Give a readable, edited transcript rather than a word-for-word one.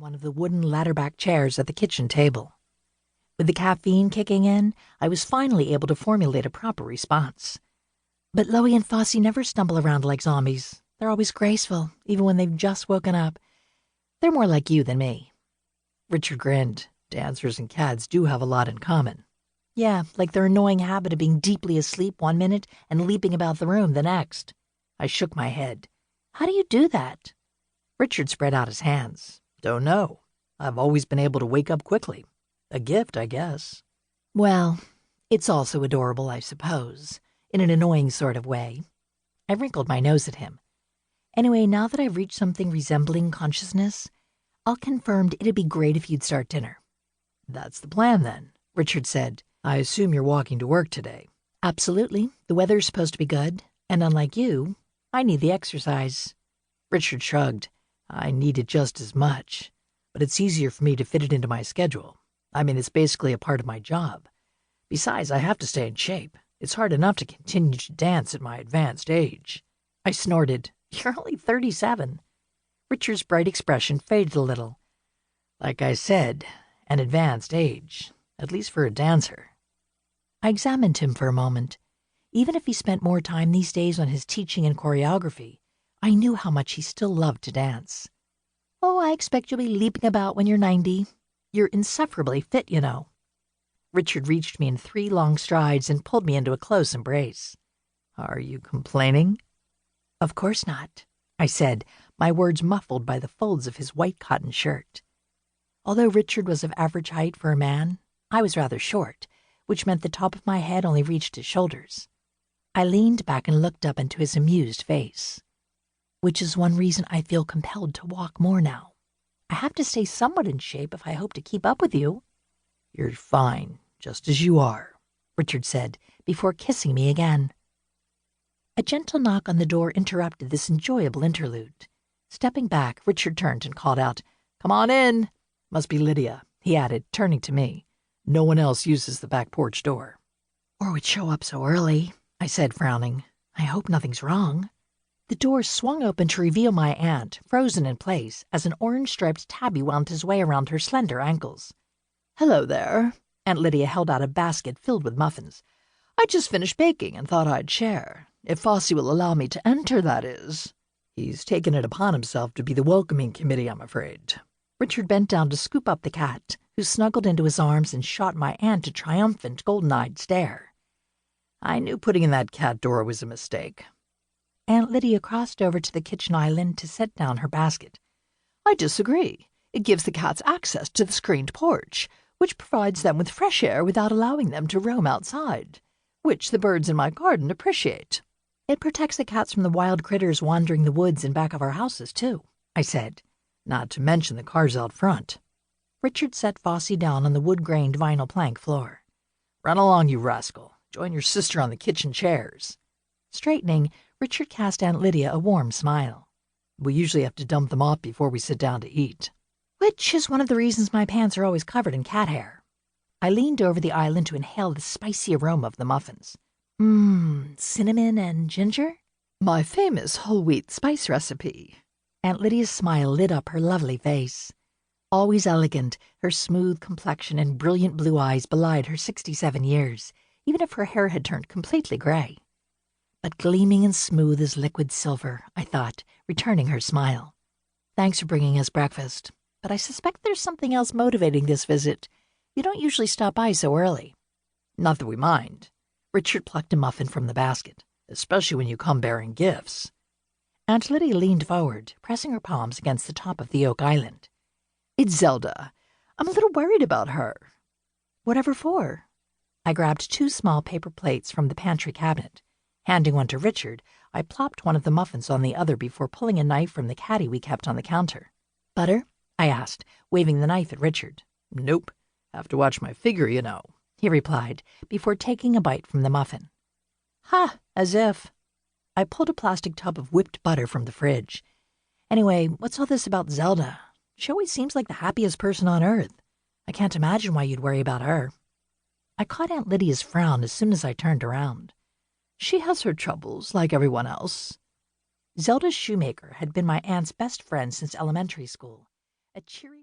one of the wooden ladder-back chairs at the kitchen table. With the caffeine kicking in, I was finally able to formulate a proper response. But Loie and Fosse never stumble around like zombies. They're always graceful, even when they've just woken up. They're more like you than me. Richard grinned. Dancers and cats do have a lot in common. Yeah, like their annoying habit of being deeply asleep one minute and leaping about the room the next. I shook my head. How do you do that? Richard spread out his hands. Don't know. I've always been able to wake up quickly. A gift, I guess. Well, it's also adorable, I suppose, in an annoying sort of way. I wrinkled my nose at him. Anyway, now that I've reached something resembling consciousness, I'll confirm it'd be great if you'd start dinner. That's the plan, then, Richard said. I assume you're walking to work today. Absolutely. The weather's supposed to be good, and unlike you, I need the exercise. Richard shrugged. I need it just as much, but it's easier for me to fit it into my schedule. I mean, it's basically a part of my job. Besides, I have to stay in shape. It's hard enough to continue to dance at my advanced age. I snorted. You're only 37. Richard's bright expression faded a little. Like I said, an advanced age, at least for a dancer. I examined him for a moment. Even if he spent more time these days on his teaching and choreography, I knew how much he still loved to dance. Oh, I expect you'll be leaping about when you're 90. You're insufferably fit, you know. Richard reached me in 3 long strides and pulled me into a close embrace. Are you complaining? Of course not, I said, my words muffled by the folds of his white cotton shirt. Although Richard was of average height for a man, I was rather short, which meant the top of my head only reached his shoulders. I leaned back and looked up into his amused face. Which is one reason I feel compelled to walk more now. I have to stay somewhat in shape if I hope to keep up with you. You're fine, just as you are, Richard said, before kissing me again. A gentle knock on the door interrupted this enjoyable interlude. Stepping back, Richard turned and called out, Come on in. Must be Lydia, he added, turning to me. No one else uses the back porch door. Or would show up so early, I said, frowning. I hope nothing's wrong. The door swung open to reveal my aunt, frozen in place, as an orange-striped tabby wound his way around her slender ankles. Hello there. Aunt Lydia held out a basket filled with muffins. I just finished baking and thought I'd share. If Fosse will allow me to enter, that is. He's taken it upon himself to be the welcoming committee, I'm afraid. Richard bent down to scoop up the cat, who snuggled into his arms and shot my aunt a triumphant, golden-eyed stare. I knew putting in that cat door was a mistake. Aunt Lydia crossed over to the kitchen island to set down her basket. I disagree. It gives the cats access to the screened porch, which provides them with fresh air without allowing them to roam outside, which the birds in my garden appreciate. It protects the cats from the wild critters wandering the woods in back of our houses, too, I said, not to mention the cars out front. Richard set Fosse down on the wood-grained vinyl plank floor. Run along, you rascal. Join your sister on the kitchen chairs. Straightening, Richard cast Aunt Lydia a warm smile. We usually have to dump them off before we sit down to eat. Which is one of the reasons my pants are always covered in cat hair. I leaned over the island to inhale the spicy aroma of the muffins. Cinnamon and ginger? My famous whole wheat spice recipe. Aunt Lydia's smile lit up her lovely face. Always elegant, her smooth complexion and brilliant blue eyes belied her 67 years, even if her hair had turned completely gray. But gleaming and smooth as liquid silver, I thought, returning her smile. Thanks for bringing us breakfast, but I suspect there's something else motivating this visit. You don't usually stop by so early. Not that we mind. Richard plucked a muffin from the basket, especially when you come bearing gifts. Aunt Lydia leaned forward, pressing her palms against the top of the oak island. It's Zelda. I'm a little worried about her. Whatever for? I grabbed 2 small paper plates from the pantry cabinet. Handing one to Richard, I plopped one of the muffins on the other before pulling a knife from the caddy we kept on the counter. Butter? I asked, waving the knife at Richard. Nope. Have to watch my figure, you know, he replied, before taking a bite from the muffin. Ha, as if. I pulled a plastic tub of whipped butter from the fridge. Anyway, what's all this about Zelda? She always seems like the happiest person on earth. I can't imagine why you'd worry about her. I caught Aunt Lydia's frown as soon as I turned around. She has her troubles, like everyone else. Zelda Shoemaker had been my aunt's best friend since elementary school. A cheery